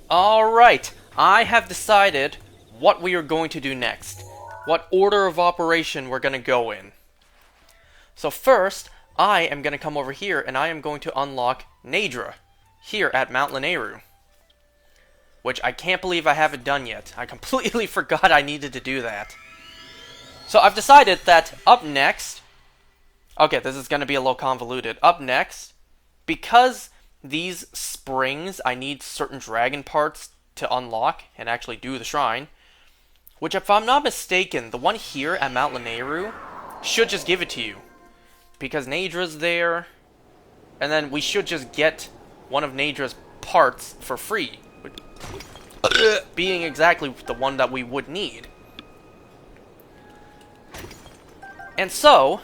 Alright, I have decided what we are going to do next. What order of operation we're going to go in. So first, I am going to come over here and I am going to unlock Naydra here at Mount Lanayru. Which I can't believe I haven't done yet. I completely forgot I needed to do that. So I've decided that up next... Okay, this is going to be a little convoluted. Up next, because these springs, I need certain dragon parts to unlock and actually do the shrine. Which, if I'm not mistaken, the one here at Mount Lanayru should just give it to you. Because Naydra's there, and then we should just get one of Naydra's parts for free. Being exactly the one that we would need. And so,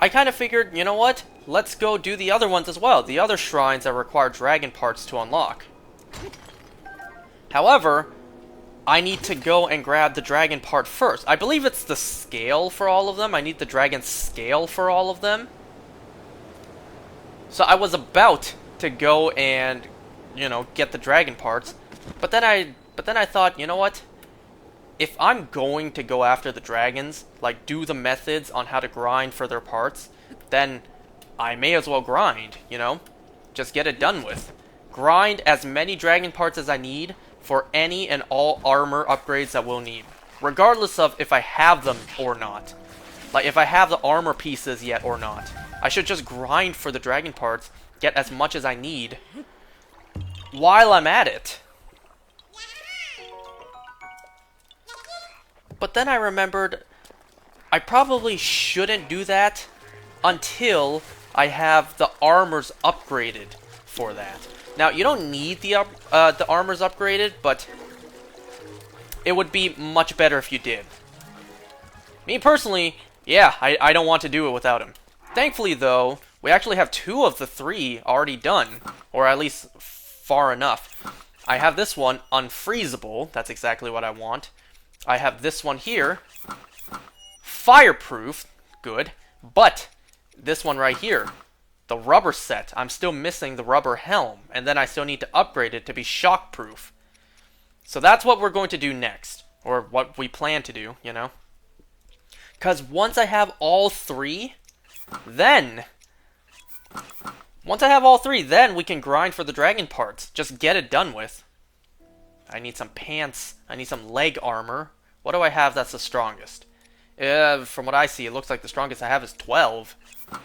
I kind of figured, you know what? Let's go do the other ones as well. The other shrines that require dragon parts to unlock. However, I need to go and grab the dragon part first. I believe it's the scale for all of them. I need the dragon scale for all of them. So I was about to go and, you know, get the dragon parts. But then I thought, you know what? If I'm going to go after the dragons, like do the methods on how to grind for their parts, then I may as well grind, you know? Just get it done with. Grind as many dragon parts as I need for any and all armor upgrades that we'll need. Regardless of if I have them or not. Like, if I have the armor pieces yet or not. I should just grind for the dragon parts, get as much as I need, while I'm at it. But then I remembered, I probably shouldn't do that until I have the armors upgraded for that. Now, you don't need the armors upgraded, but it would be much better if you did. Me personally, yeah, I don't want to do it without him. Thankfully, though, we actually have 2 of the 3 already done, or at least far enough. I have this one, unfreezable, that's exactly what I want. I have this one here, fireproof, good, but this one right here, the rubber set, I'm still missing the rubber helm, and then I still need to upgrade it to be shockproof. So that's what we're going to do next, or what we plan to do, you know. Because once I have all 3, then we can grind for the dragon parts. Just get it done with. I need some pants, I need some leg armor. What do I have that's the strongest? From what I see, it looks like the strongest I have is 12.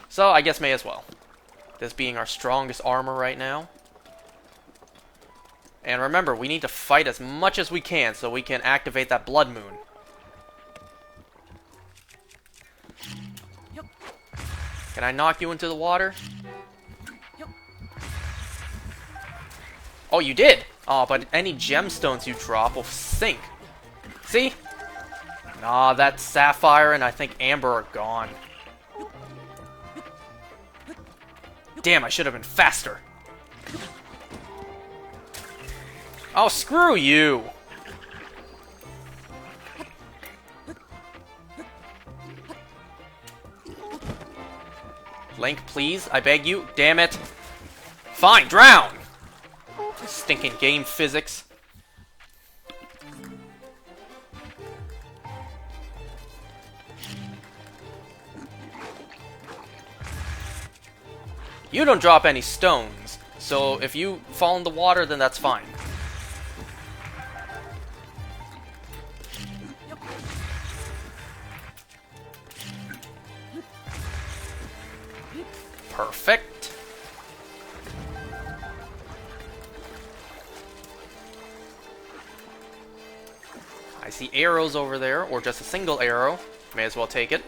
So I guess may as well. This being our strongest armor right now. And remember, we need to fight as much as we can so we can activate that blood moon. Can I knock you into the water? Oh, you did! Oh, but any gemstones you drop will sink. See? Nah, that sapphire and I think amber are gone. Damn, I should have been faster. Oh, screw you! Link, please, I beg you. Damn it. Fine, drown! Stinking game physics. You don't drop any stones, so if you fall in the water, then that's fine. Perfect. I see arrows over there, or just a single arrow. May as well take it.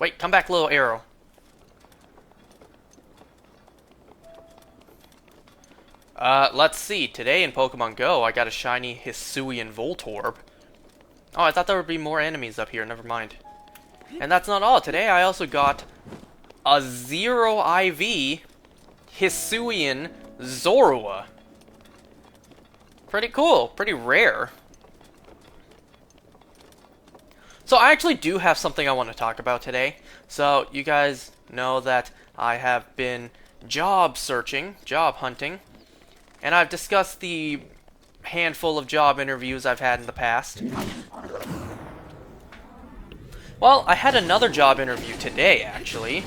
Wait, come back, little arrow. Let's see. Today in Pokemon Go, I got a shiny Hisuian Voltorb. Oh, I thought there would be more enemies up here. Never mind. And that's not all. Today I also got a 0 IV Hisuian Zorua. Pretty cool, pretty rare. So I actually do have something I want to talk about today. So you guys know that I have been job searching, job hunting, and I've discussed the handful of job interviews I've had in the past. Well, I had another job interview today, actually.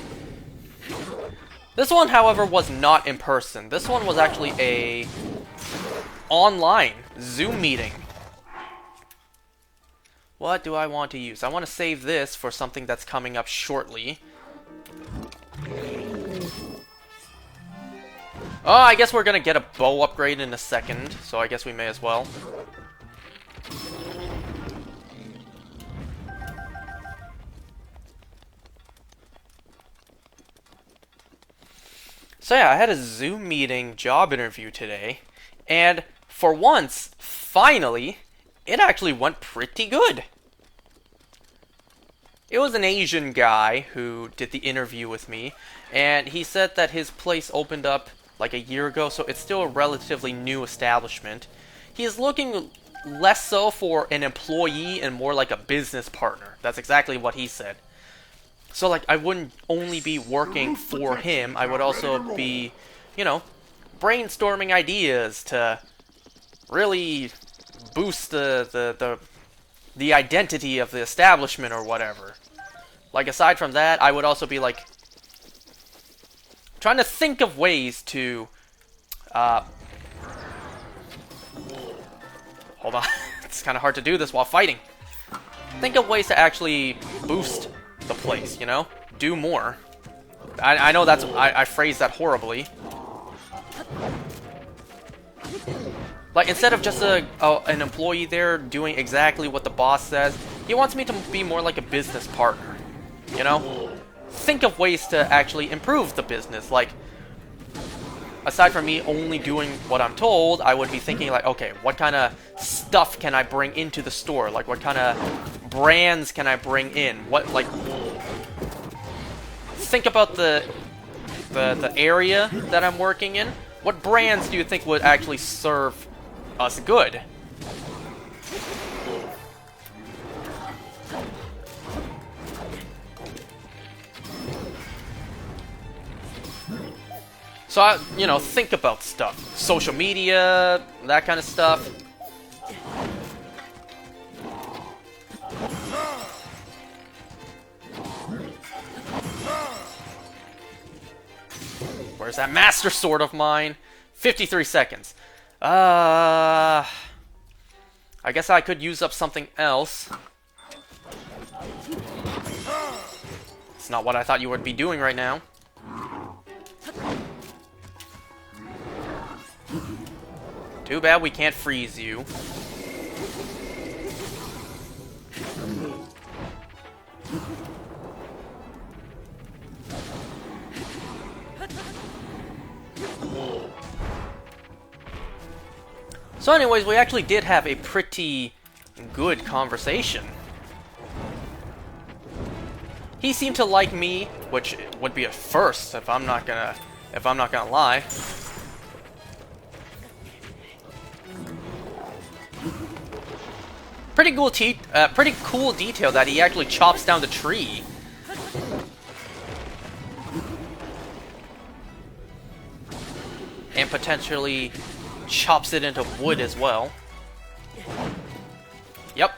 This one, however, was not in person. This one was actually a online Zoom meeting. What do I want to use? I want to save this for something that's coming up shortly. Oh, I guess we're gonna get a bow upgrade in a second, so I guess we may as well. So yeah, I had a Zoom meeting job interview today, and for once, finally, it actually went pretty good. It was an Asian guy who did the interview with me, and he said that his place opened up like a year ago, so it's still a relatively new establishment. He is looking less so for an employee and more like a business partner. That's exactly what he said. So like, I wouldn't only be working for him, I would also be, you know, brainstorming ideas to really boost the identity of the establishment or whatever. Like, aside from that, I would also be like trying to think of ways to hold on. It's kind of hard to do this while fighting. Think of ways to actually boost the place, you know? Do more. I know that's I phrased that horribly. Like, instead of just an employee there doing exactly what the boss says, he wants me to be more like a business partner. You know? Think of ways to actually improve the business. Like, aside from me only doing what I'm told, I would be thinking like, okay, what kind of stuff can I bring into the store? Like, what kind of brands can I bring in? What, like, think about the area that I'm working in. What brands do you think would actually serve us good? So, you know, think about stuff. Social media, that kind of stuff. Where's that master sword of mine? 53 seconds. I guess I could use up something else. It's not what I thought you would be doing right now. Too bad we can't freeze you. So anyways, we actually did have a pretty good conversation. He seemed to like me, which would be a first if I'm not gonna lie. Pretty cool detail that he actually chops down the tree. And potentially chops it into wood as well. Yep.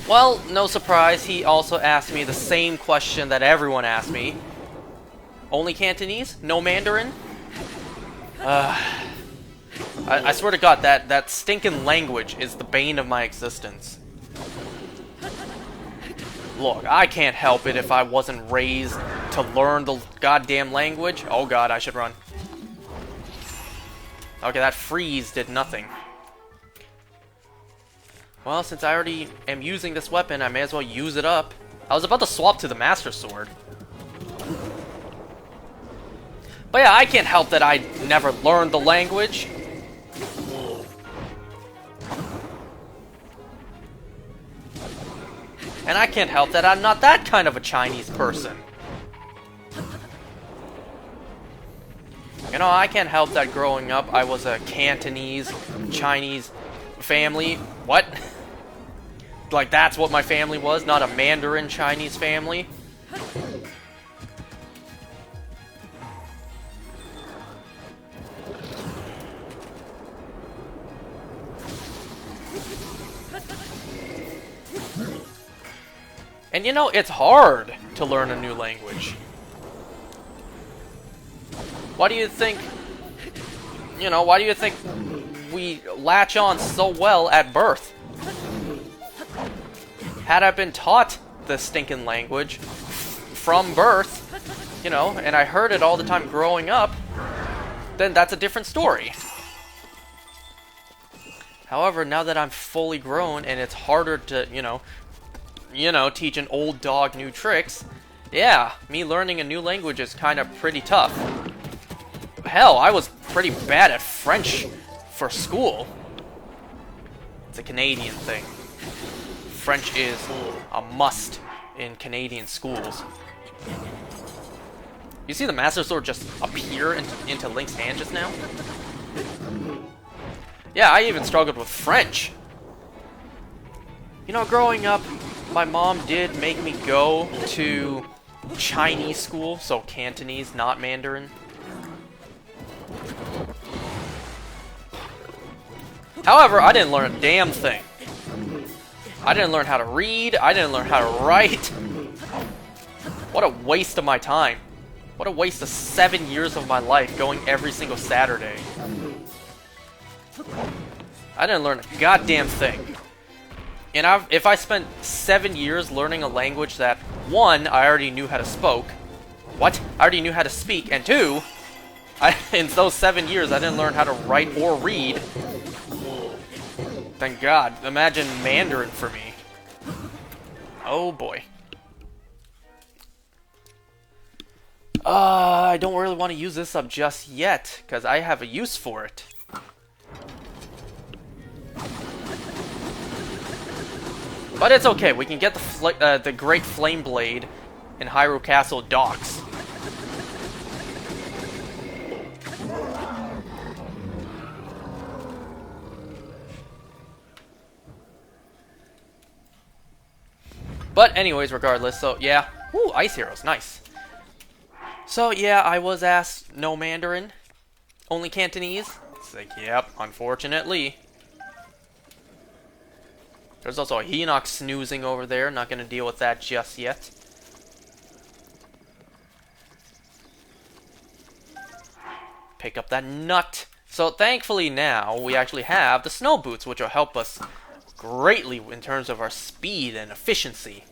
Well, no surprise, he also asked me the same question that everyone asked me. Only Cantonese? No Mandarin? I swear to God, that stinking language is the bane of my existence. Look, I can't help it if I wasn't raised to learn the goddamn language. Oh god, I should run. Okay, that freeze did nothing. Well, since I already am using this weapon, I may as well use it up. I was about to swap to the Master Sword. But yeah, I can't help that I never learned the language. And I can't help that I'm not that kind of a Chinese person. You know, I can't help that growing up I was a Cantonese, Chinese family. What? Like, that's what my family was, not a Mandarin Chinese family? And you know, it's hard to learn a new language. Why do you think, why do you think we latch on so well at birth? Had I been taught the stinking language from birth, and I heard it all the time growing up, then that's a different story. However, now that I'm fully grown and it's harder to, teach an old dog new tricks, yeah, me learning a new language is kind of pretty tough. Hell, I was pretty bad at French for school. It's a Canadian thing. French is a must in Canadian schools. You see the Master Sword just appear into Link's hand just now? Yeah, I even struggled with French. Growing up, my mom did make me go to Chinese school, so Cantonese, not Mandarin. However, I didn't learn a damn thing. I didn't learn how to read, I didn't learn how to write. What a waste of my time. What a waste of 7 years of my life going every single Saturday. I didn't learn a goddamn thing. And if I spent 7 years learning a language that, 1, I already knew how to I already knew how to speak, and 2, in those 7 years I didn't learn how to write or read. Thank God. Imagine Mandarin for me. Oh boy. I don't really want to use this up just yet, because I have a use for it. But it's okay, we can get the Great Flame Blade in Hyrule Castle docks. But anyways, regardless, so yeah. Ooh, Ice Heroes, nice. So yeah, I was asked no Mandarin, only Cantonese. It's like, yep, unfortunately. There's also a Hinox snoozing over there, not gonna deal with that just yet. Pick up that nut. So thankfully now, we actually have the snow boots, which will help us greatly in terms of our speed and efficiency.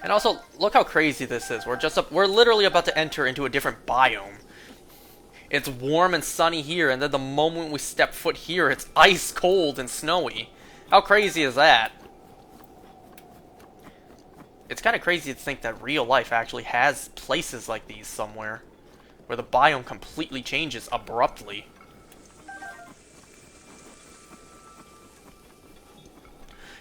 And also, look how crazy this is. We're literally about to enter into a different biome. It's warm and sunny here, and then the moment we step foot here, it's ice cold and snowy. How crazy is that? It's kind of crazy to think that real life actually has places like these somewhere, where the biome completely changes abruptly.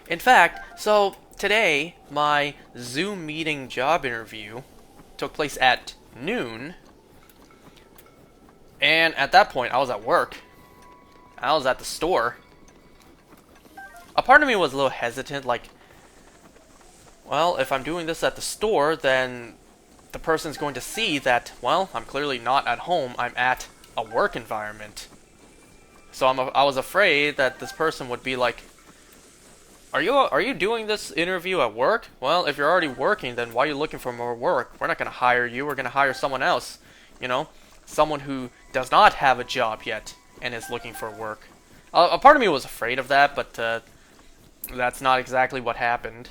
In fact, so today, my Zoom meeting job interview took place at noon. And at that point, I was at work. I was at the store. A part of me was a little hesitant, like, well, if I'm doing this at the store, then the person's going to see that, well, I'm clearly not at home, I'm at a work environment. So I was afraid that this person would be like, are you doing this interview at work? Well, if you're already working, then why are you looking for more work? We're not going to hire you, we're going to hire someone else, someone who does not have a job yet and is looking for work. A part of me was afraid of that, but that's not exactly what happened.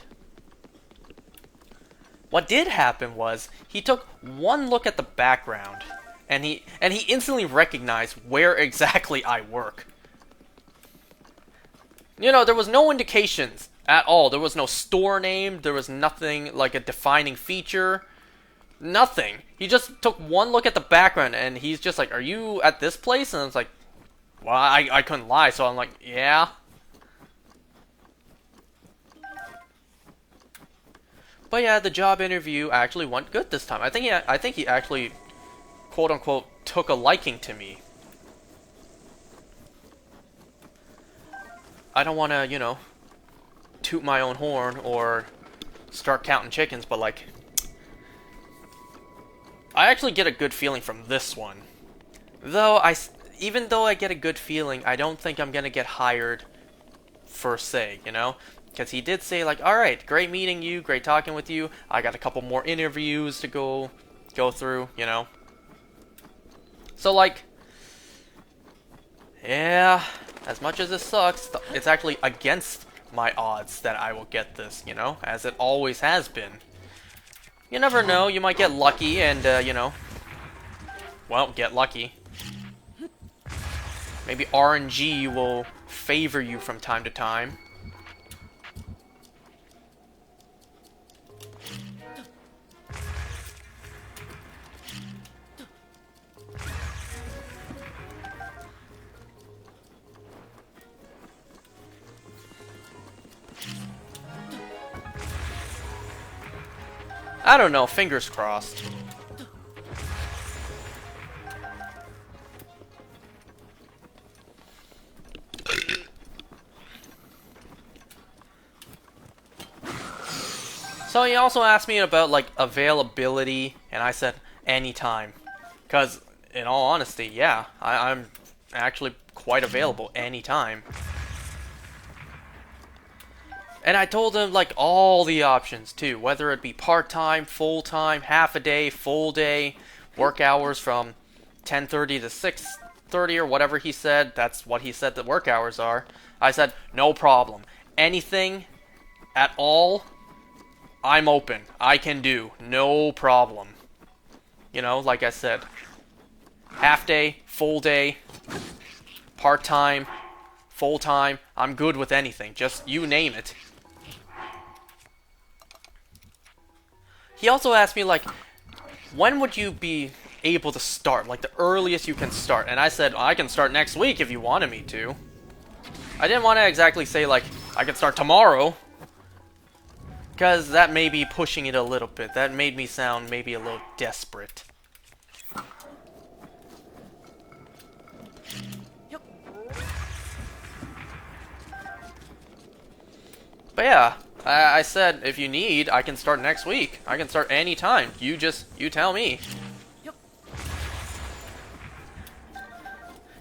What did happen was he took one look at the background and he instantly recognized where exactly I work. There was no indications at all. There was no store name, there was nothing like a defining feature. Nothing. He just took one look at the background and he's just like, are you at this place? And it's like, Well, I couldn't lie, so I'm like, yeah. But yeah, the job interview actually went good this time. I think he actually, quote unquote, took a liking to me. I don't want to, you know, toot my own horn or start counting chickens, but like, I actually get a good feeling from this one. Even though I get a good feeling, I don't think I'm gonna get hired per se, you know? Because he did say like, alright, great meeting you, great talking with you, I got a couple more interviews to go through, you know? So like, yeah, as much as this sucks, it's actually against my odds that I will get this, you know? As it always has been. You never know, you might get lucky and, you know, well, get lucky. Maybe RNG will favor you from time to time. I don't know, fingers crossed. So he also asked me about like availability, and I said anytime. Because in all honesty, yeah, I'm actually quite available anytime. And I told him like all the options too, whether it be part-time, full-time, half a day, full day, work hours from 10:30 to 6:30 or whatever he said. That's what he said the work hours are. I said, no problem. Anything at all, I'm open. I can do. No problem. You know, like I said, half day, full day, part-time, full-time. I'm good with anything. Just you name it. He also asked me, like, when would you be able to start? Like, the earliest you can start. And I said, I can start next week if you wanted me to. I didn't want to exactly say, like, I can start tomorrow. Because that may be pushing it a little bit. That made me sound maybe a little desperate. But yeah, I said, if you need, I can start next week. I can start any time. You tell me.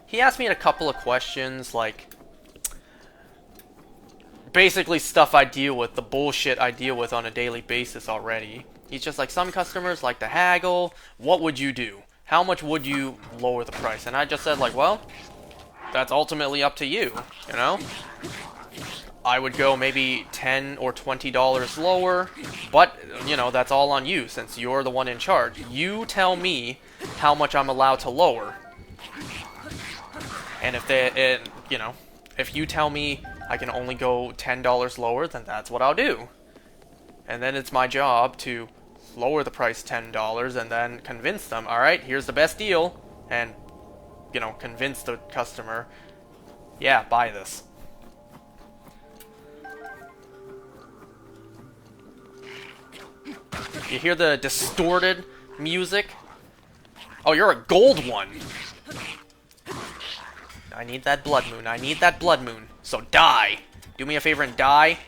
He asked me a couple of questions, like, basically stuff I deal with, the bullshit I deal with on a daily basis already. He's just like, some customers like to haggle. What would you do? How much would you lower the price? And I just said, like, well, that's ultimately up to you, you know? I would go maybe $10 or $20 lower, but, you know, that's all on you, since you're the one in charge. You tell me how much I'm allowed to lower. And if you know, if you tell me I can only go $10 lower, then that's what I'll do. And then it's my job to lower the price $10 and then convince them, alright, here's the best deal, and, you know, convince the customer, yeah, buy this. You hear the distorted music? Oh, you're a gold one! I need that blood moon. I need that blood moon. So die! Do me a favor and die.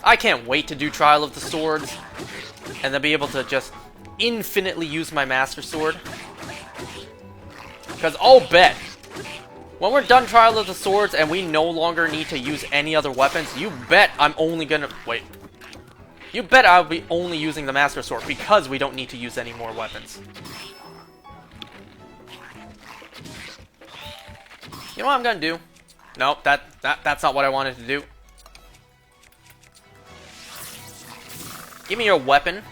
I can't wait to do Trial of the Swords and then be able to just infinitely use my Master Sword. Because I'll bet, when we're done Trial of the Swords and we no longer need to use any other weapons, you bet I'm only gonna... Wait. You bet I'll be only using the Master Sword because we don't need to use any more weapons. You know what I'm gonna do? Nope, that's not what I wanted to do. Give me your weapon.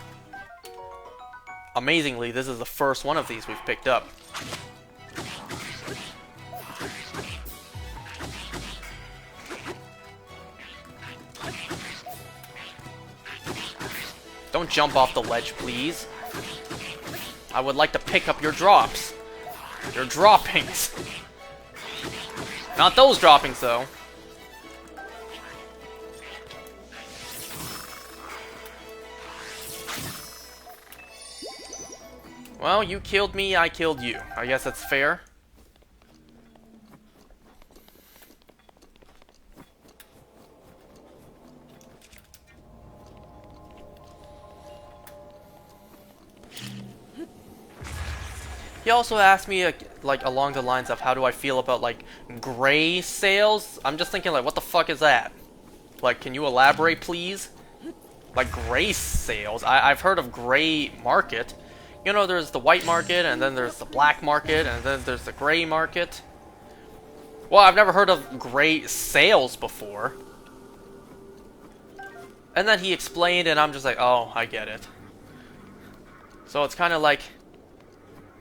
Amazingly, this is the first one of these we've picked up. Don't jump off the ledge, please. I would like to pick up your drops. Your droppings. Not those droppings, though. Well, you killed me, I killed you. I guess that's fair. He also asked me, like, along the lines of how do I feel about, like, gray sales? I'm just thinking, like, what the fuck is that? Like, can you elaborate, please? Like, gray sales? I've heard of gray market. You know, there's the white market, and then there's the black market, and then there's the gray market. Well, I've never heard of gray sales before. And then he explained, and I'm just like, oh, I get it. So it's kind of like,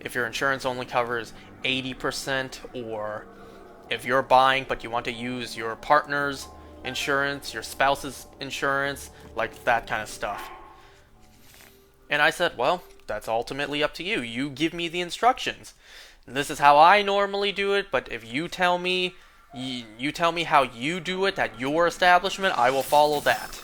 if your insurance only covers 80%, or if you're buying but you want to use your partner's insurance, your spouse's insurance, like that kind of stuff. And I said, well, that's ultimately up to you. You give me the instructions. This is how I normally do it, but if you tell me, you tell me how you do it at your establishment, I will follow that.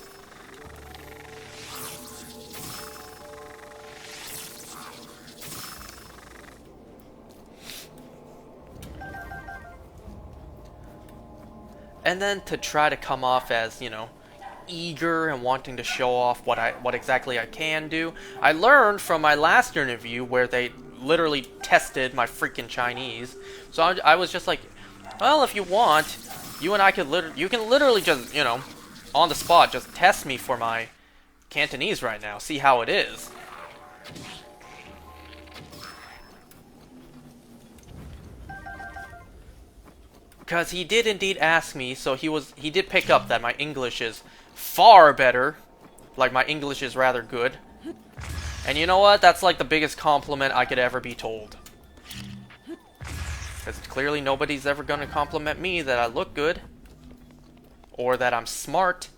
And then to try to come off as, you know, eager and wanting to show off what exactly I can do, I learned from my last interview where they literally tested my freaking Chinese. So I was just like, well, if you want, you and I could you can literally just, you know, on the spot, just test me for my Cantonese right now, see how it is. Because he did indeed ask me, so he did pick up that my English is far better. Like, my English is rather good. And you know what? That's like the biggest compliment I could ever be told. Because clearly nobody's ever going to compliment me that I look good. Or that I'm smart.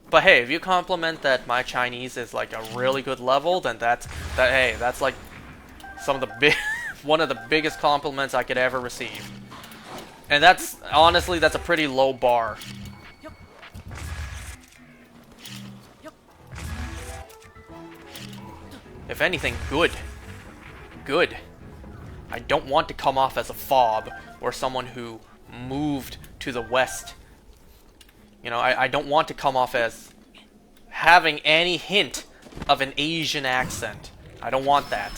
But hey, if you compliment that my Chinese is like a really good level, then that's like some of the one of the biggest compliments I could ever receive. And that's, honestly, that's a pretty low bar. If anything, good. Good. I don't want to come off as a fob or someone who moved to the West. You know, I don't want to come off as having any hint of an Asian accent. I don't want that.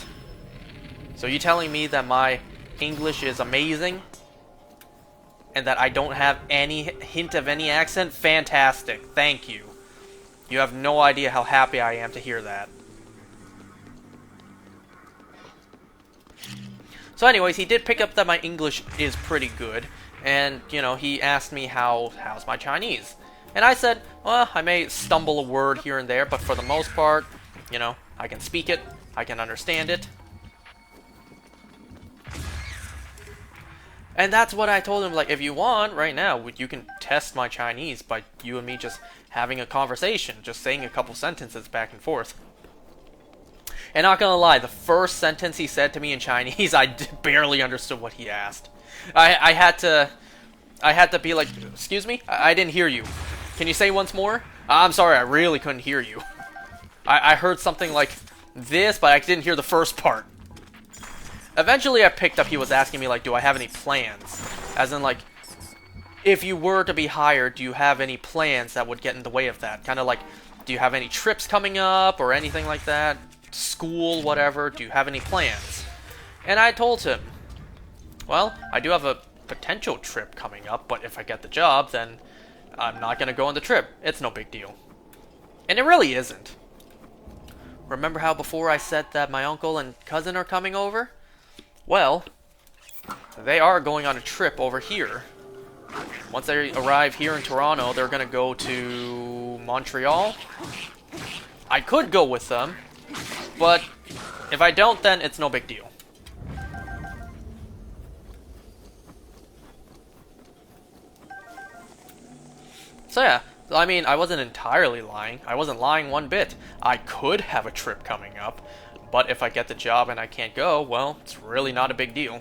So you telling me that my English is amazing? And that I don't have any hint of any accent? Fantastic. Thank you. You have no idea how happy I am to hear that. So anyways, he did pick up that my English is pretty good. And, you know, he asked me how's my Chinese. And I said, well, I may stumble a word here and there, but for the most part, you know, I can speak it. I can understand it. And that's what I told him, like, if you want, right now, you can test my Chinese by you and me just having a conversation, just saying a couple sentences back and forth. And not gonna lie, the first sentence he said to me in Chinese, I barely understood what he asked. I had to be like, excuse me? I didn't hear you. Can you say once more? I'm sorry, I really couldn't hear you. I heard something like this, but I didn't hear the first part. Eventually I picked up he was asking me, like, do I have any plans? As in, like, if you were to be hired, do you have any plans that would get in the way of that? Kind of like, do you have any trips coming up or anything like that? School, whatever, do you have any plans? And I told him, well, I do have a potential trip coming up, but if I get the job, then I'm not going to go on the trip. It's no big deal. And it really isn't. Remember how before I said that my uncle and cousin are coming over? Well, they are going on a trip over here. Once they arrive here in Toronto, they're going to go to Montreal. I could go with them, but if I don't, then it's no big deal. So yeah, I mean, I wasn't entirely lying. I wasn't lying one bit. I could have a trip coming up, but if I get the job and I can't go, well, it's really not a big deal.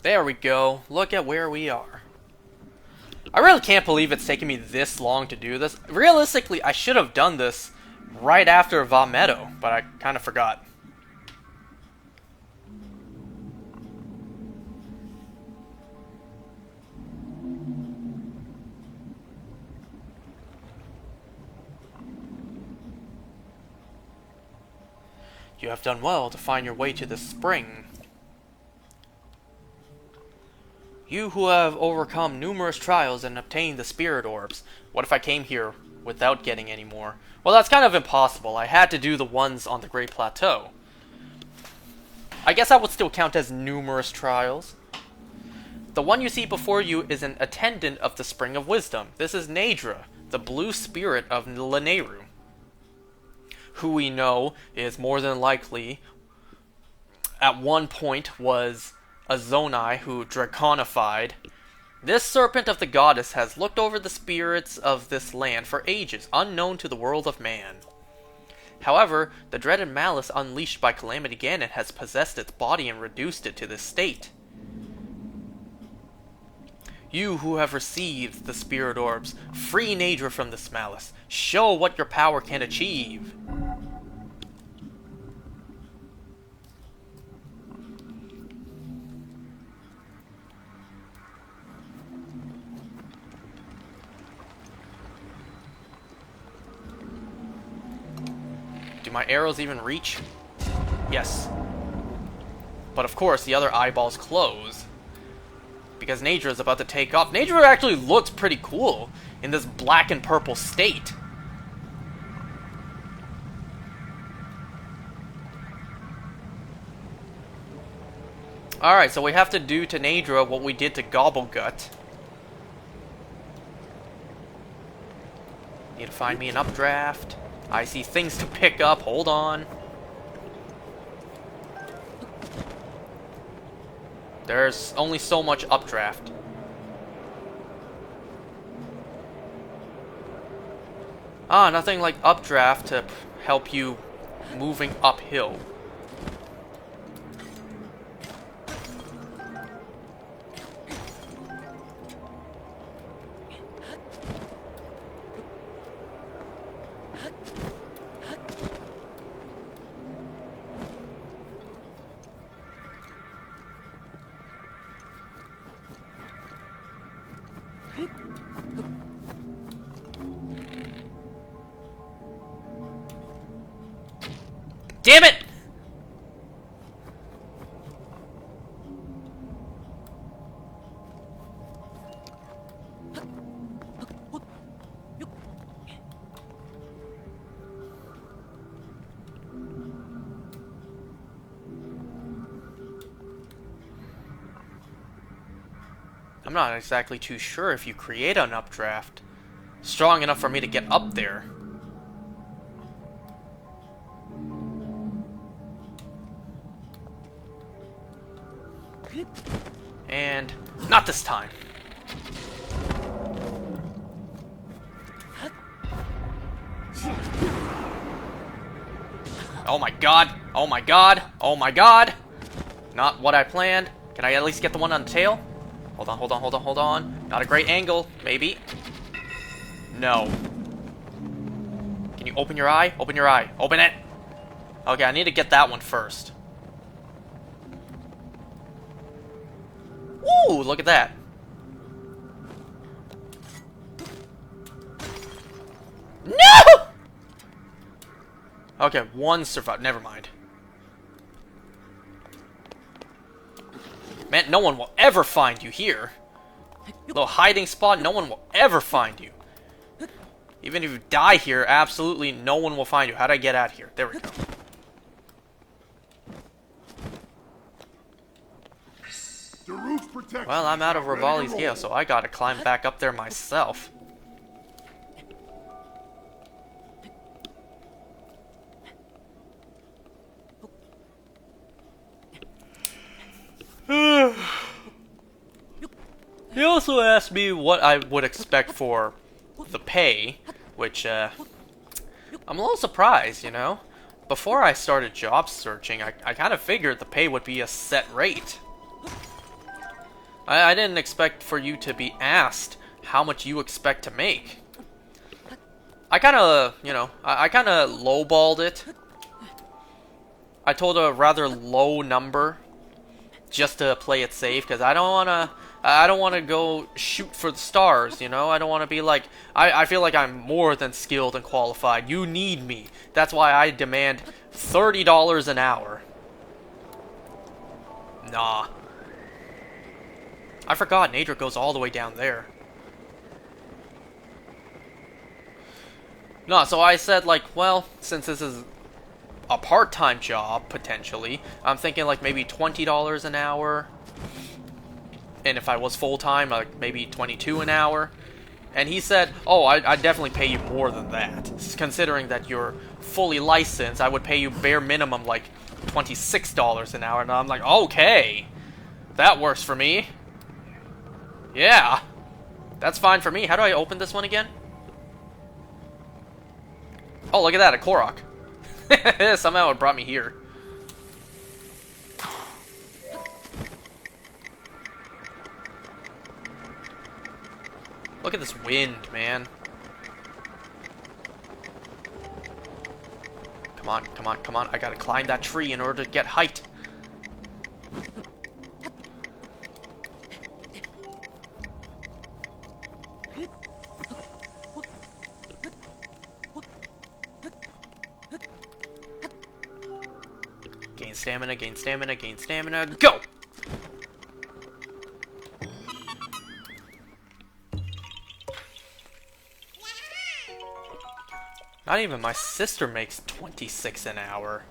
There we go. Look at where we are. I really can't believe it's taken me this long to do this. Realistically, I should have done this right after Va Meadow, but I kind of forgot. You have done well to find your way to the spring. You who have overcome numerous trials and obtained the spirit orbs. What if I came here without getting any more? Well, that's kind of impossible. I had to do the ones on the Great Plateau. I guess that would still count as numerous trials. The one you see before you is an attendant of the Spring of Wisdom. This is Naydra, the blue spirit of Lanayru, who we know is more than likely, at one point, was a Zonai who draconified. This serpent of the goddess has looked over the spirits of this land for ages, unknown to the world of man. However, the dreaded malice unleashed by Calamity Ganon has possessed its body and reduced it to this state. You who have received the spirit orbs, free Naydra from this malice. Show what your power can achieve. Do my arrows even reach? Yes. But of course, the other eyeballs close. Because Naydra is about to take off. Naydra actually looks pretty cool in this black and purple state. Alright, so we have to do to Naydra what we did to Gobblegut. Need to find me an updraft. I see things to pick up. Hold on. There's only so much updraft. Ah, nothing like updraft to help you moving uphill. Damn it! I'm not exactly too sure if you create an updraft strong enough for me to get up there. And not this time. Oh my god! Oh my god! Oh my god! Not what I planned. Can I at least get the one on the tail? Hold on, hold on, hold on, hold on. Not a great angle, maybe. No. Can you open your eye? Open your eye. Open it! Okay, I need to get that one first. Ooh, look at that. No! Okay, one survived. Never mind. Man, no one will ever find you here. Little hiding spot, no one will ever find you. Even if you die here, absolutely no one will find you. How do I get out here? There we go. Well, I'm out of Rivali's gale, so I gotta climb back up there myself. He also asked me what I would expect for the pay, which, I'm a little surprised, you know? Before I started job searching, I kind of figured the pay would be a set rate. I didn't expect for you to be asked how much you expect to make. I kind of, you know, I kind of lowballed it. I told a rather low number just to play it safe, because I don't want to go shoot for the stars, you know? I don't want to be like, I feel like I'm more than skilled and qualified. You need me. That's why I demand $30 an hour. Nah. I forgot Naydra goes all the way down there. No, so I said, like, well, since this is a part-time job, potentially, I'm thinking, like, maybe $20 an hour. And if I was full-time, like, maybe $22 an hour. And he said, oh, I'd definitely pay you more than that. Considering that you're fully licensed, I would pay you bare minimum, like, $26 an hour. And I'm like, okay, that works for me. Yeah, that's fine for me. How do I open this one again? Oh, look at that, a Korok. Somehow it brought me here. Look at this wind, man. Come on, come on, come on. I gotta climb that tree in order to get height. Gain stamina, gain stamina, gain stamina, go! Not even my sister makes 26 an hour.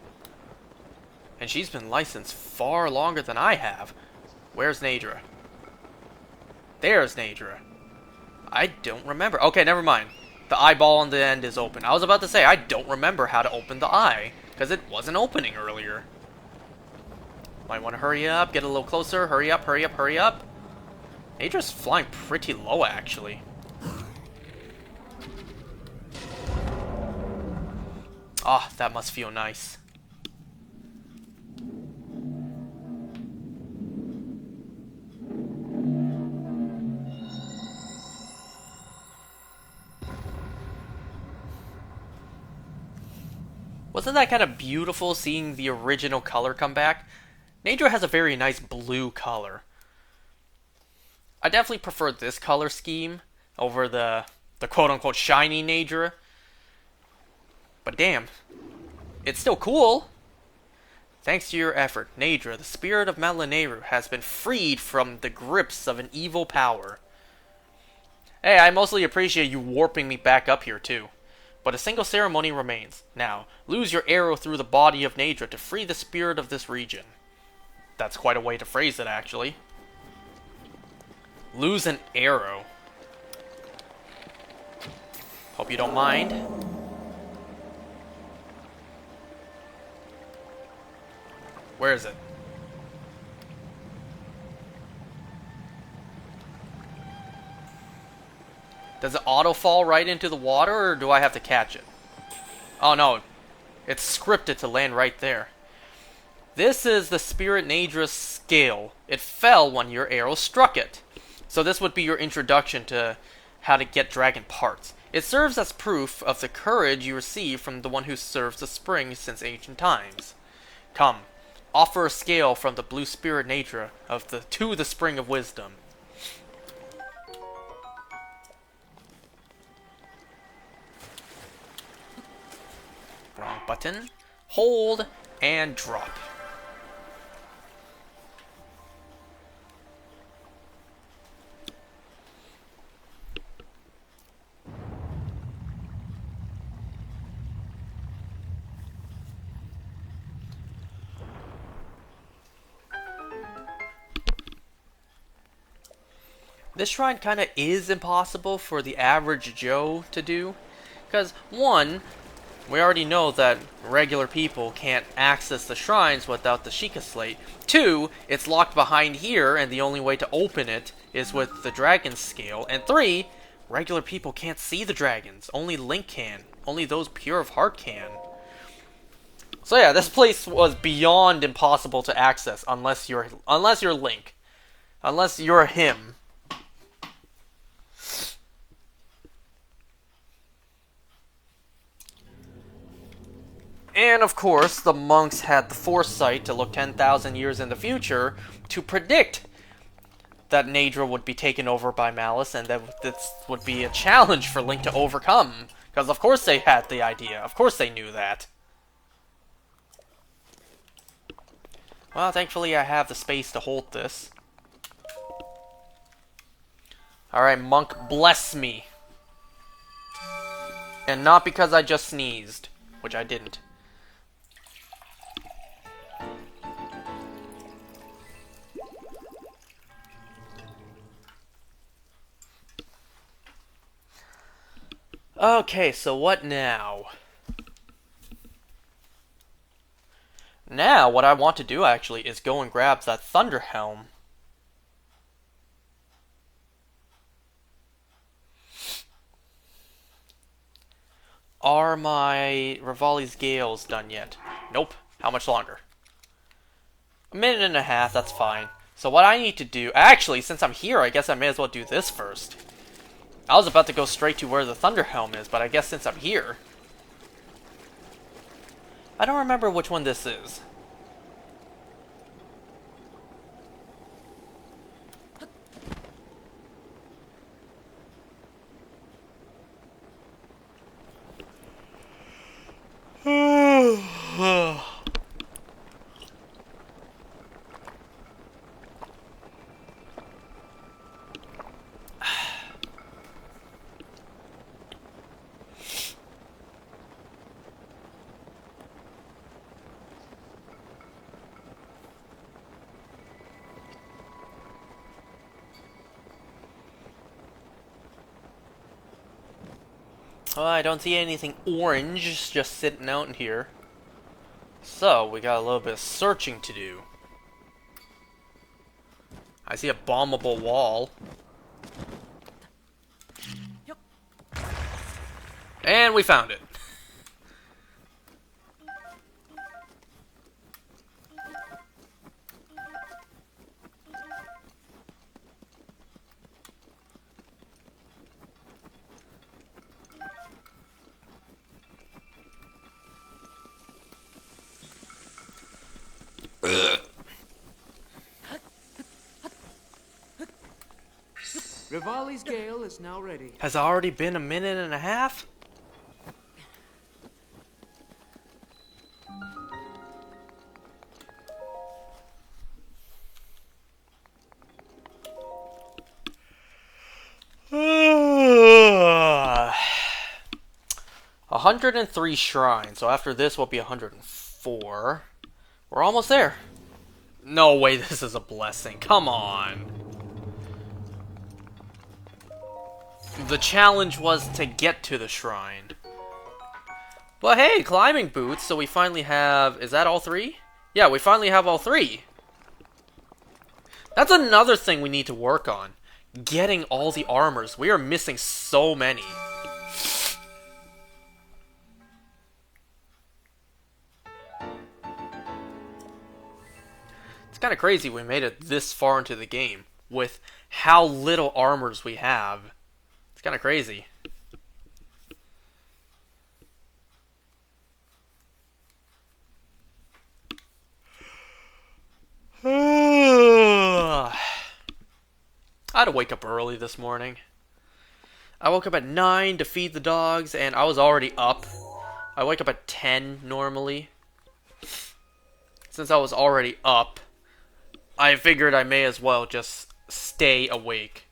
And she's been licensed far longer than I have. Where's Naydra? There's Naydra. I don't remember. Okay, never mind. The eyeball on the end is open. I was about to say, I don't remember how to open the eye, because it wasn't opening earlier. Might want to hurry up, get a little closer. Hurry up, hurry up, hurry up. Naydra's flying pretty low, actually. Ah, that must feel nice. Wasn't that kind of beautiful seeing the original color come back? Naydra has a very nice blue color. I definitely prefer this color scheme over the quote-unquote shiny Naydra. But damn, it's still cool. Thanks to your effort, Naydra, the spirit of Melaneru, has been freed from the grips of an evil power. Hey, I mostly appreciate you warping me back up here too. But a single ceremony remains. Now, lose your arrow through the body of Naydra to free the spirit of this region. That's quite a way to phrase it, actually. Lose an arrow. Hope you don't mind. Where is it? Does it auto fall right into the water, or do I have to catch it? Oh no, it's scripted to land right there. This is the Spirit Naydra's scale. It fell when your arrow struck it. So this would be your introduction to how to get dragon parts. It serves as proof of the courage you receive from the one who serves the spring since ancient times. Come, offer a scale from the blue Spirit Naydra to the Spring of Wisdom. Wrong button. Hold and drop. this shrine kind of is impossible for the average Joe to do. Because, one, we already know that regular people can't access the shrines without the Sheikah Slate. Two, it's locked behind here, and the only way to open it is with the dragon scale. And three, regular people can't see the dragons. Only Link can. Only those pure of heart can. So yeah, this place was beyond impossible to access unless you're Link. Unless you're him. And of course, the monks had the foresight to look 10,000 years in the future to predict that Naydra would be taken over by Malice, and that this would be a challenge for Link to overcome. Because of course they had the idea. Of course they knew that. Well, thankfully I have the space to hold this. Alright, monk, bless me. And not because I just sneezed, which I didn't. Okay, so what now? Now, what I want to do, actually, is go and grab that Thunder Helm. Are my Revali's Gales done yet? Nope. How much longer? A minute and a half, that's fine. So what I need to do... Actually, since I'm here, I guess I may as well do this first. I was about to go straight to where the Thunder Helm is, but I guess since I'm here... I don't remember which one this is. Well, I don't see anything orange just sitting out in here. So, we got a little bit of searching to do. I see a bombable wall. And we found it. Revali's Gale is now ready. Has already been a minute and a half? Uh, 103 shrines, so after this will be 104. We're almost there. No way this is a blessing. Come on. The challenge was to get to the shrine. But hey, climbing boots, so we finally have... Is that all three? Yeah, we finally have all three. That's another thing we need to work on. Getting all the armors. We are missing so many. It's kind of crazy we made it this far into the game with how little armors we have. It's kind of crazy. I had to wake up early this morning. I woke up at 9 to feed the dogs, and I was already up. I wake up at 10 normally. Since I was already up, I figured I may as well just stay awake.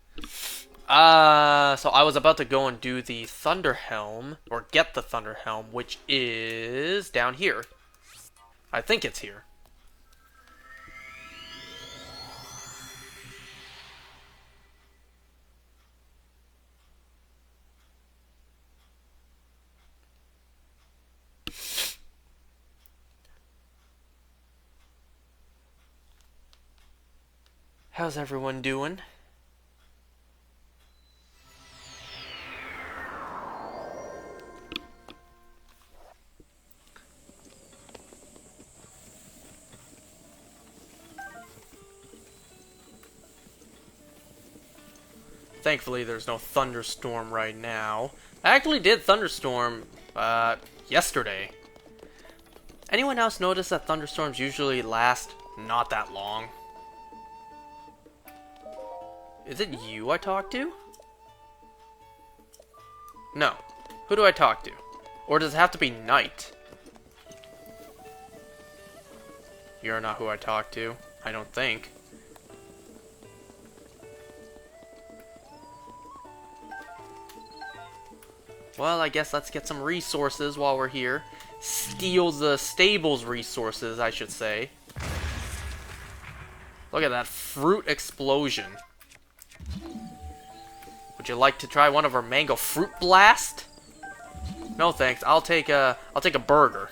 So I was about to go and do the Thunder Helm, or get the Thunder Helm, which is down here. I think it's here. How's everyone doing? Thankfully, there's no thunderstorm right now. I actually did thunderstorm, yesterday. Anyone else notice that thunderstorms usually last not that long? Is it you I talk to? No. Who do I talk to? Or does it have to be night? You're not who I talk to. I don't think. Well, I guess let's get some resources while we're here. Steal the stable's resources, I should say. Look at that fruit explosion. Would you like to try one of our mango fruit blast? No thanks. I'll take a burger.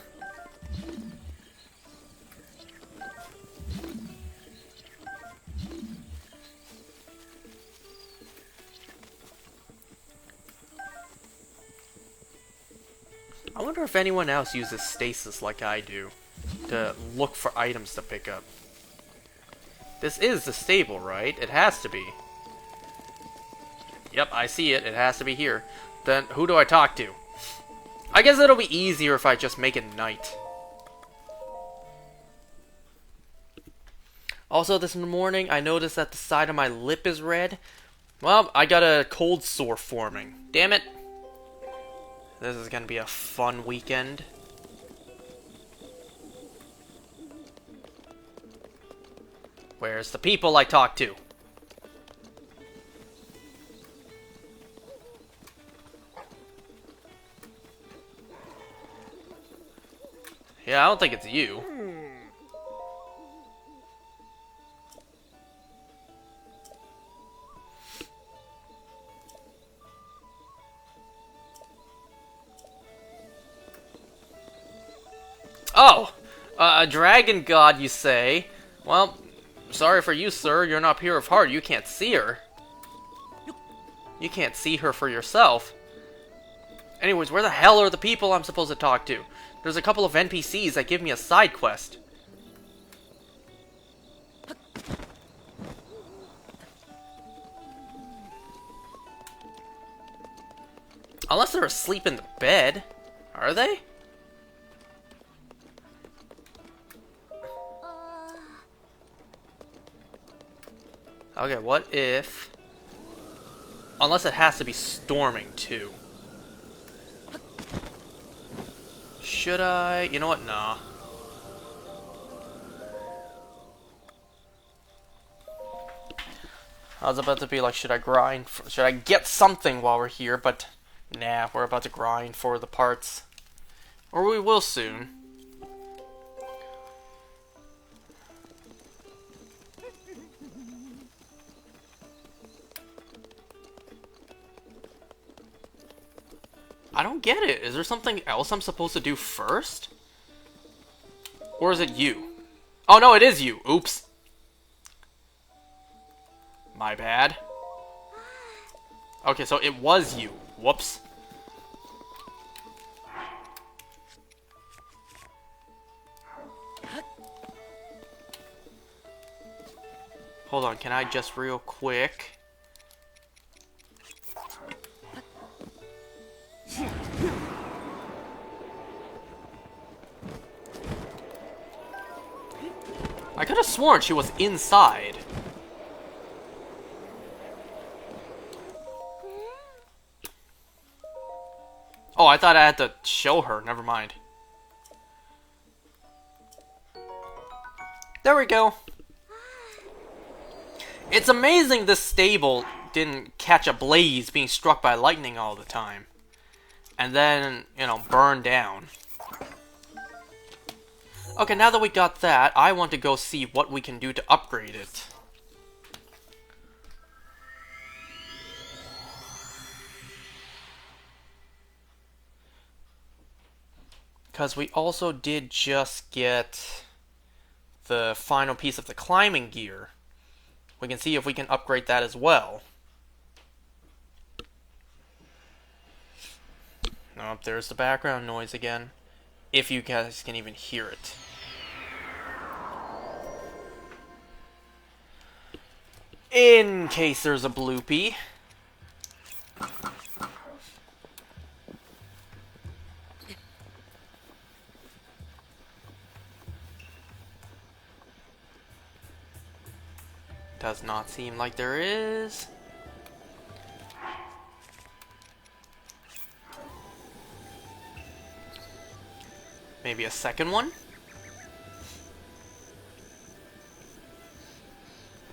I wonder if anyone else uses stasis like I do to look for items to pick up. This is the stable, right? It has to be. Yep, I see it. It has to be here. Then who do I talk to? I guess it'll be easier if I just make it night. Also, this morning, I noticed that the side of my lip is red. Well, I got a cold sore forming. Damn it. This is gonna be a fun weekend. Where's the people I talk to? Yeah, I don't think it's you. Oh! A dragon god, you say? Well, sorry for you, sir. You're not pure of heart. You can't see her. You can't see her for yourself. Anyways, where the hell are the people I'm supposed to talk to? There's a couple of NPCs that give me a side quest. Unless they're asleep in the bed. Are they? Okay, what if... Unless it has to be storming, too. Should I... You know what? Nah. I was about to be like, should I grind? Should I get something while we're here? But, nah, we're about to grind for the parts. Or we will soon. I don't get it. Is there something else I'm supposed to do first? Or is it you? Oh no, it is you. Oops. My bad. Okay, so it was you. Whoops. Hold on, can I just real quick... I could have sworn she was inside. Oh, I thought I had to show her. Never mind. There we go. It's amazing this stable didn't catch a blaze being struck by lightning all the time. And then, you know, burn down. Okay, now that we got that, I want to go see what we can do to upgrade it. Because we also did just get the final piece of the climbing gear, we can see if we can upgrade that as well. Oh, there's the background noise again. If you guys can even hear it. In case there's a bloopy. Does not seem like there is. Maybe a second one?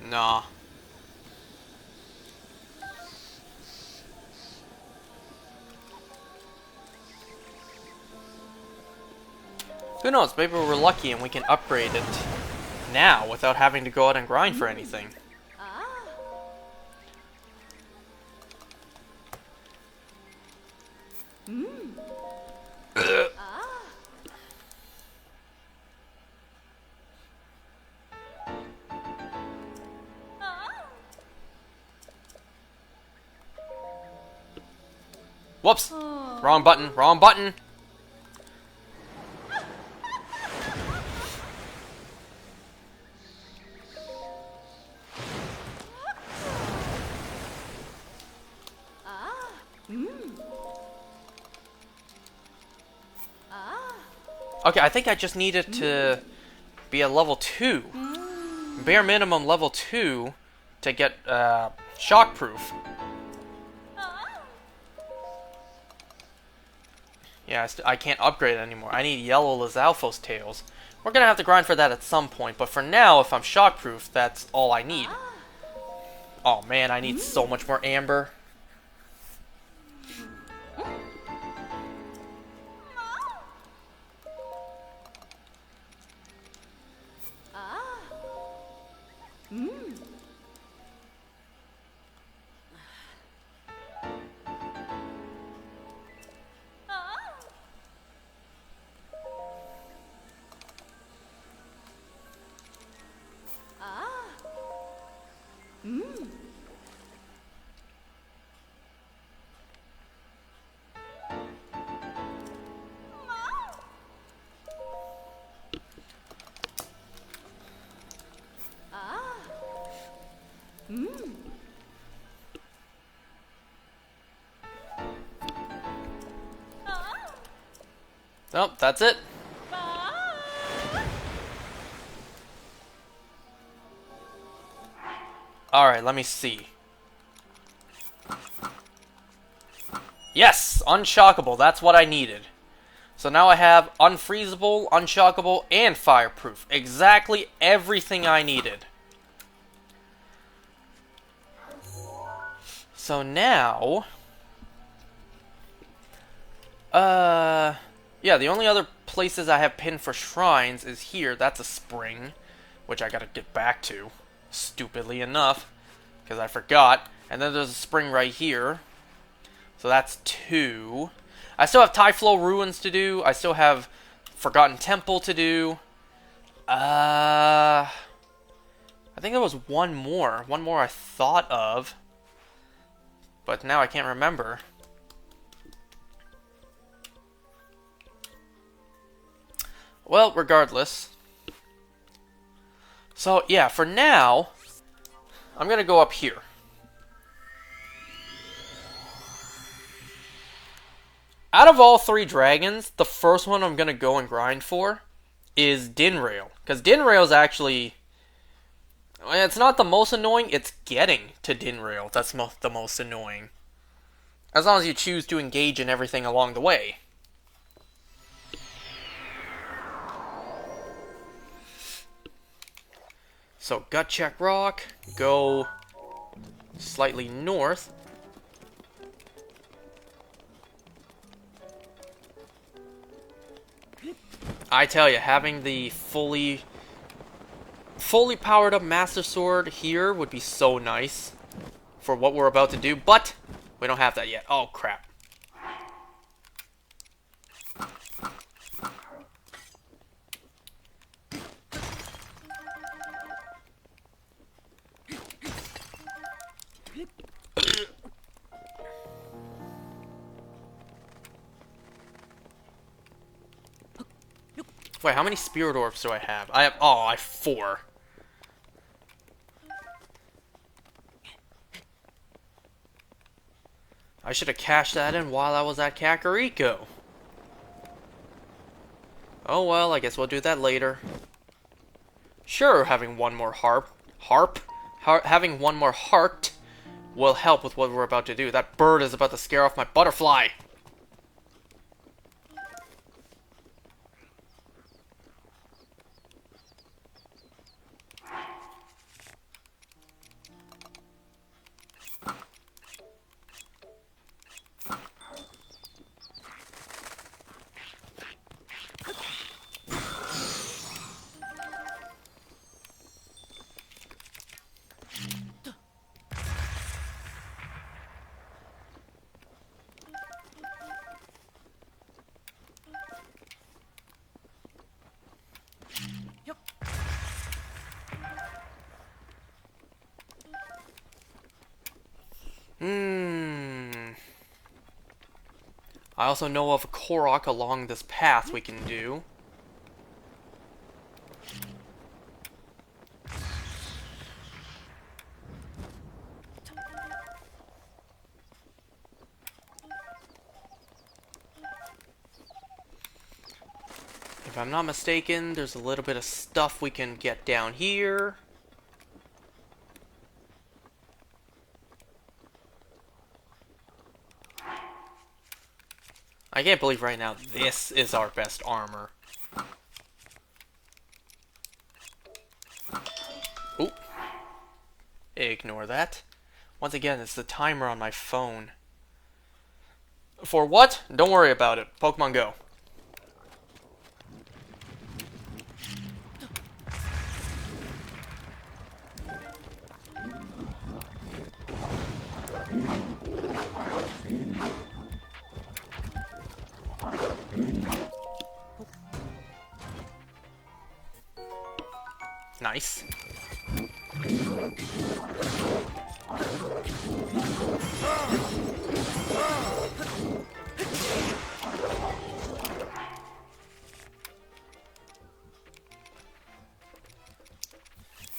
Nah. Who knows, maybe we're lucky and we can upgrade it now without having to go out and grind for anything. Whoops! Wrong button, wrong button! Okay, I think I just needed to be a level 2. Bare minimum level 2 to get shockproof. Yeah, I can't upgrade it anymore. I need yellow Lizalfos tails. We're gonna have to grind for that at some point, but for now, if I'm shockproof, that's all I need. Oh man, I need so much more amber. Nope, that's it. Alright, let me see. Yes! Unshockable, that's what I needed. So now I have unfreezable, unshockable, and fireproof. Exactly everything I needed. So now... yeah, the only other places I have pinned for shrines is here. That's a spring, which I gotta get back to, stupidly enough, because I forgot. And then there's a spring right here. So that's 2. I still have Typhlow Ruins to do. I still have Forgotten Temple to do. I think there was one more. One more I thought of. But now I can't remember. Well, regardless. So, yeah, for now, I'm going to go up here. Out of all 3 dragons, the first one I'm going to go and grind for is Dinrail. Because Dinrail is actually... it's not the most annoying, it's getting to Dinrail that's the most annoying. As long as you choose to engage in everything along the way. So, Gut Check Rock, go slightly north. I tell you, having the fully powered up Master Sword here would be so nice for what we're about to do, but we don't have that yet. Oh, crap. Wait, how many spirit orbs do I have? I have 4. I should have cashed that in while I was at Kakariko. Oh well, I guess we'll do that later. Sure, having one more having one more heart will help with what we're about to do. That bird is about to scare off my butterfly. I also know of a Korok along this path we can do. If I'm not mistaken, there's a little bit of stuff we can get down here. I can't believe right now this is our best armor. Oop. Ignore that. Once again, it's the timer on my phone. For what? Don't worry about it. Pokemon Go. Nice.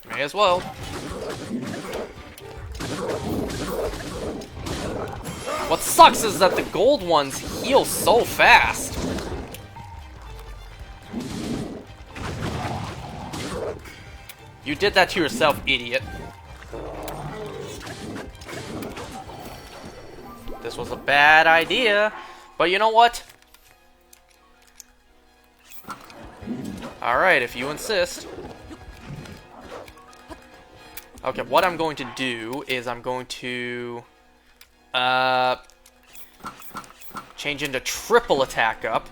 May as well. What sucks is that the gold ones heal so fast. You did that to yourself, idiot. This was a bad idea, but you know what? Alright, if you insist. Okay, what I'm going to do is I'm going to change into triple attack up.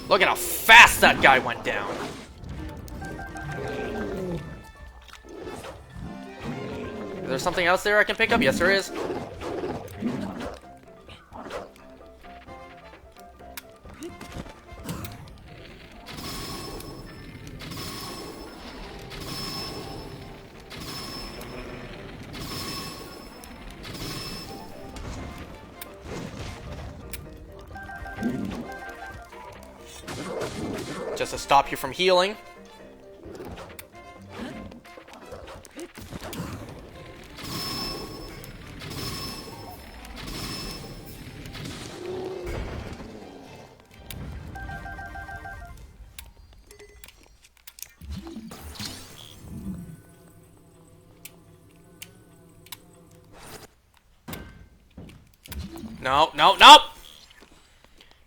Look at how fast that guy went down. Is there something else there I can pick up? Yes, there is. Just to stop you from healing. No, no, no!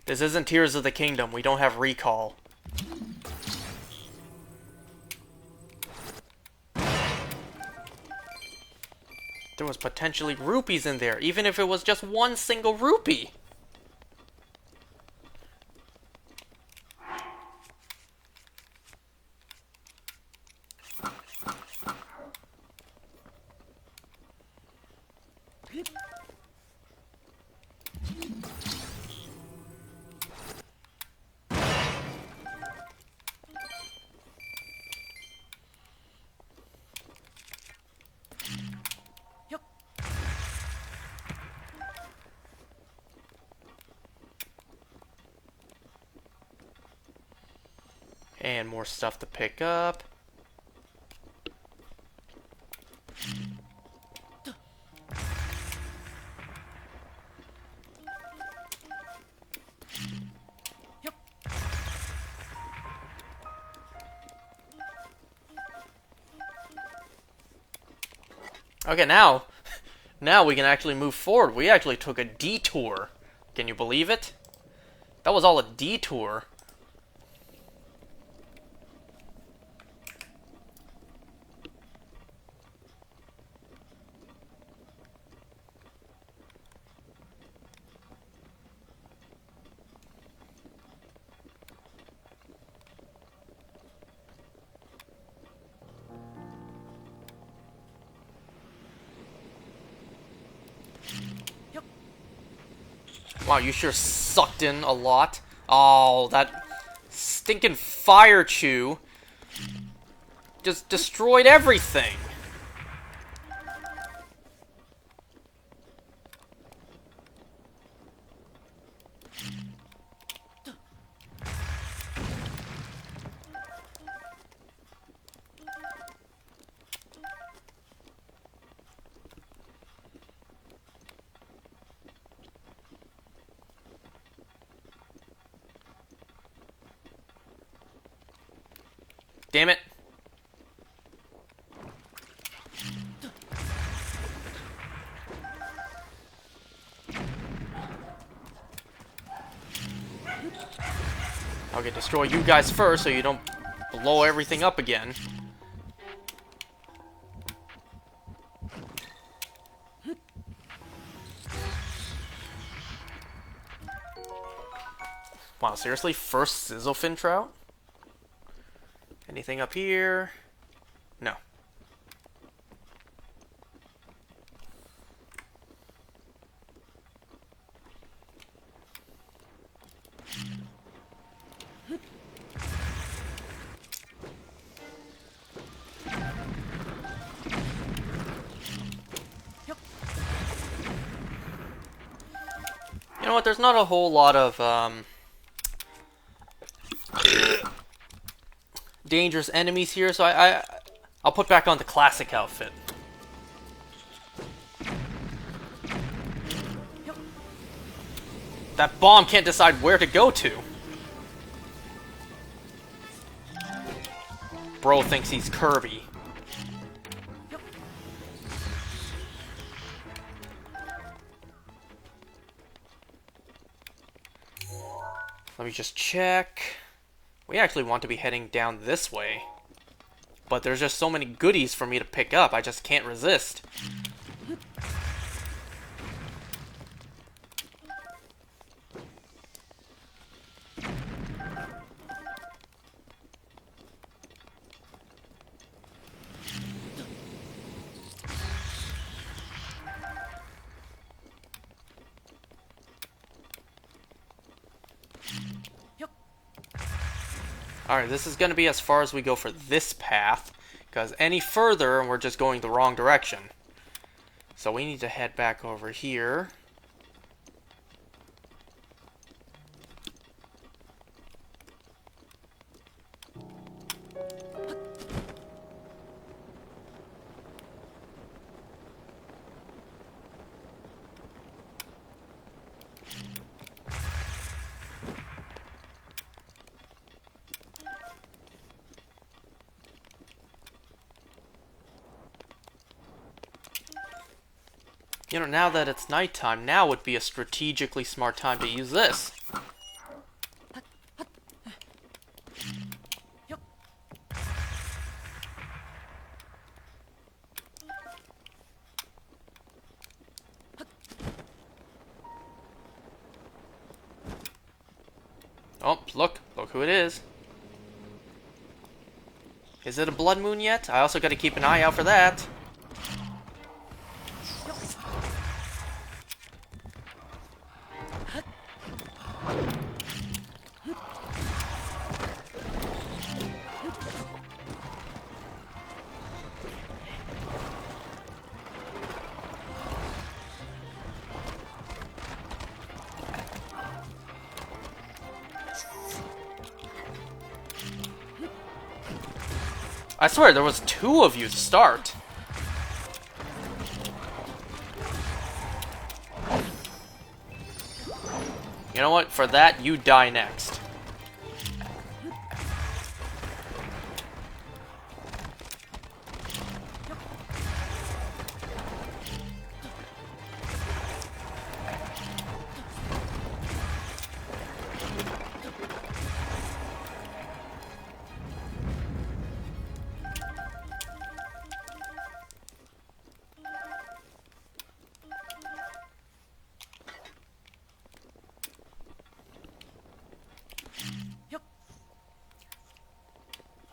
This isn't Tears of the Kingdom. We don't have recall. There was potentially rupees in there, even if it was just one single rupee. And more stuff to pick up. Okay, now we can actually move forward. We actually took a detour. Can you believe it? That was all a detour. Wow, you sure sucked in a lot. Oh, that stinking fire chew just destroyed everything. Damn it. Okay, destroy you guys first so you don't blow everything up again. Wow, seriously? First Sizzlefin trout? Anything up here? No. You know what? There's not a whole lot of dangerous enemies here, so I'll put back on the classic outfit. That bomb can't decide where to go to. Bro thinks he's Kirby. Let me just check. We actually want to be heading down this way. But there's just so many goodies for me to pick up, I just can't resist. Alright, this is going to be as far as we go for this path, because any further and we're just going the wrong direction. So we need to head back over here. You know, now that it's nighttime, now would be a strategically smart time to use this. Oh, look who it is. Is it a blood moon yet? I also gotta keep an eye out for that. I swear, there was 2 of you to start. You know what? For that, you die next.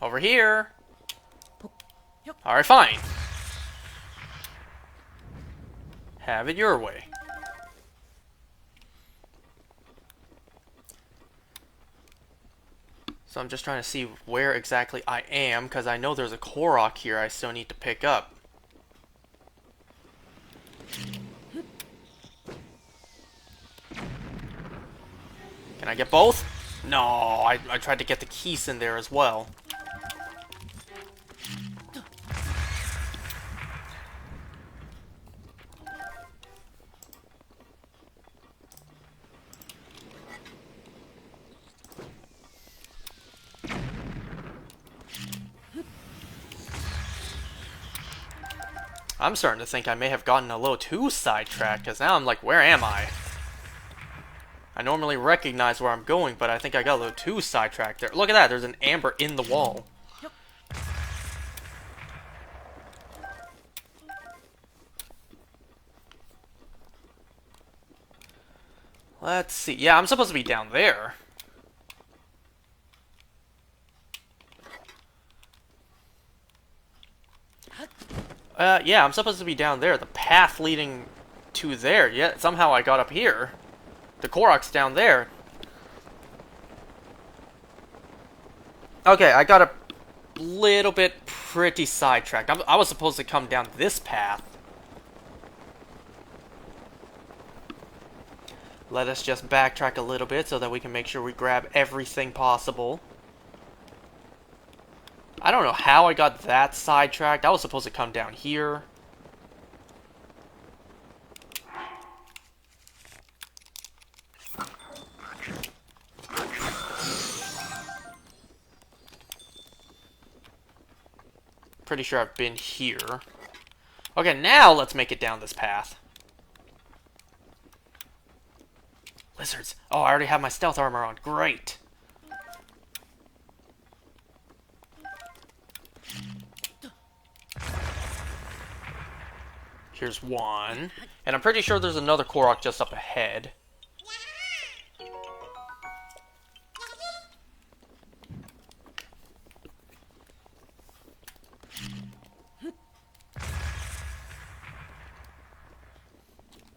Over here. Alright, fine. Have it your way. So I'm just trying to see where exactly I am, because I know there's a Korok here I still need to pick up. Can I get both? No, I tried to get the keys in there as well. I'm starting to think I may have gotten a little too sidetracked, because now I'm like, where am I? I normally recognize where I'm going, but I think I got a little too sidetracked there. Look at that, there's an amber in the wall. Let's see. Yeah, I'm supposed to be down there. Yeah, I'm supposed to be down there. The path leading to there. Yeah, somehow I got up here. The Korok's down there. Okay, I got a little bit pretty sidetracked. I was supposed to come down this path. Let us just backtrack a little bit so that we can make sure we grab everything possible. I don't know how I got that sidetracked. I was supposed to come down here. Pretty sure I've been here. Okay, now let's make it down this path. Lizards. Oh, I already have my stealth armor on. Great. Here's one. And I'm pretty sure there's another Korok just up ahead.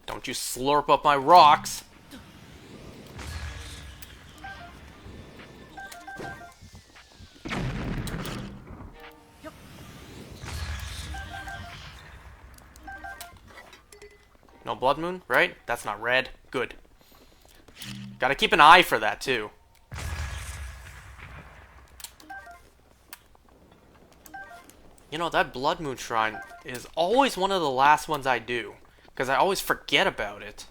Don't you slurp up my rocks. No blood moon, right? That's not red. Good. Gotta keep an eye for that, too. You know, that blood moon shrine is always one of the last ones I do, because I always forget about it.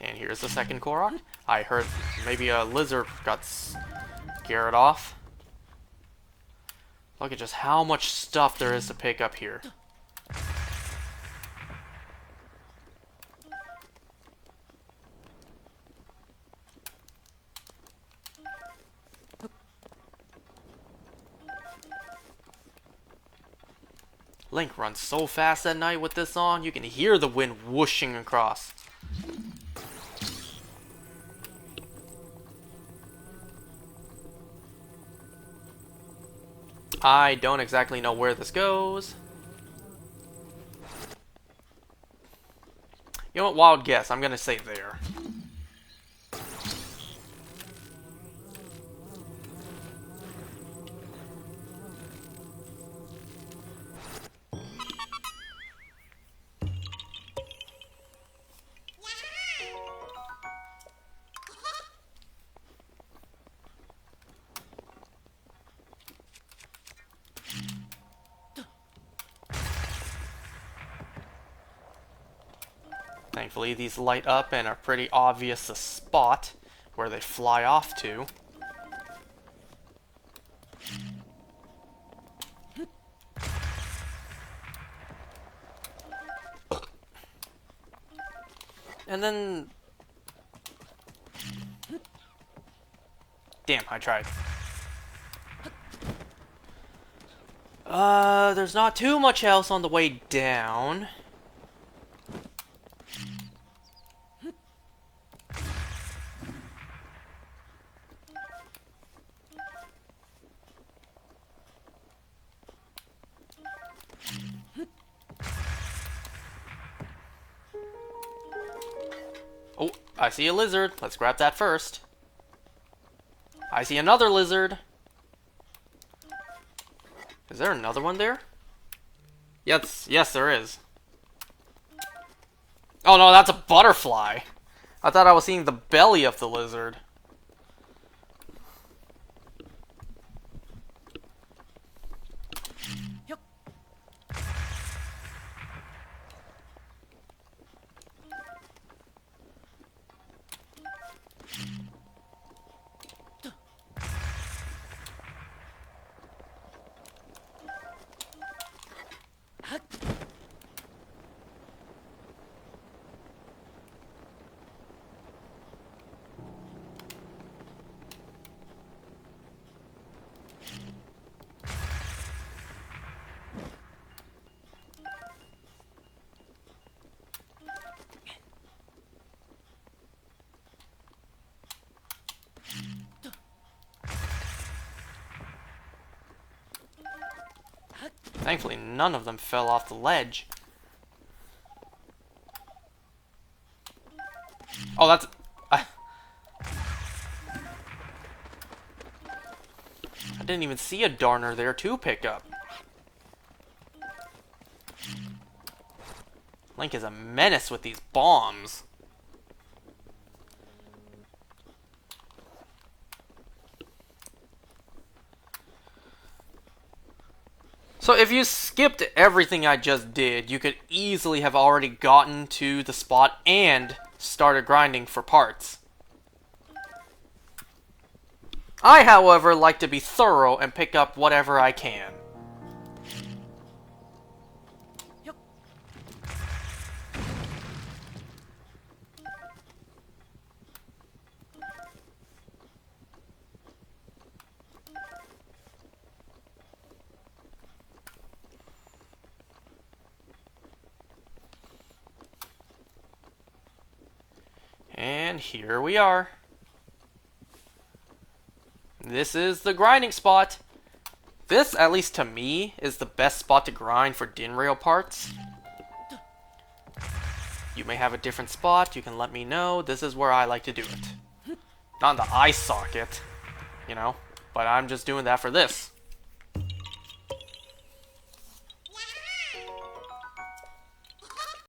And here's the second Korok. I heard maybe a lizard got scared off. Look at just how much stuff there is to pick up here. Link runs so fast at night with this on, you can hear the wind whooshing across. I don't exactly know where this goes. You know what? Wild guess. I'm gonna say there. Thankfully, these light up and are pretty obvious a spot where they fly off to. And then... Damn, I tried. There's not too much else on the way down. Oh, I see a lizard. Let's grab that first. I see another lizard. Is there another one there? Yes, there is. Oh no, that's a butterfly. I thought I was seeing the belly of the lizard. Thankfully, none of them fell off the ledge. Oh, that's... I didn't even see a Darner there to pick up. Link is a menace with these bombs. So if you skipped everything I just did, you could easily have already gotten to the spot and started grinding for parts. I, however, like to be thorough and pick up whatever I can. And here we are. This is the grinding spot. This, at least to me, is the best spot to grind for din rail parts. You may have a different spot, you can let me know. This is where I like to do it. Not in the eye socket, you know, but I'm just doing that for this.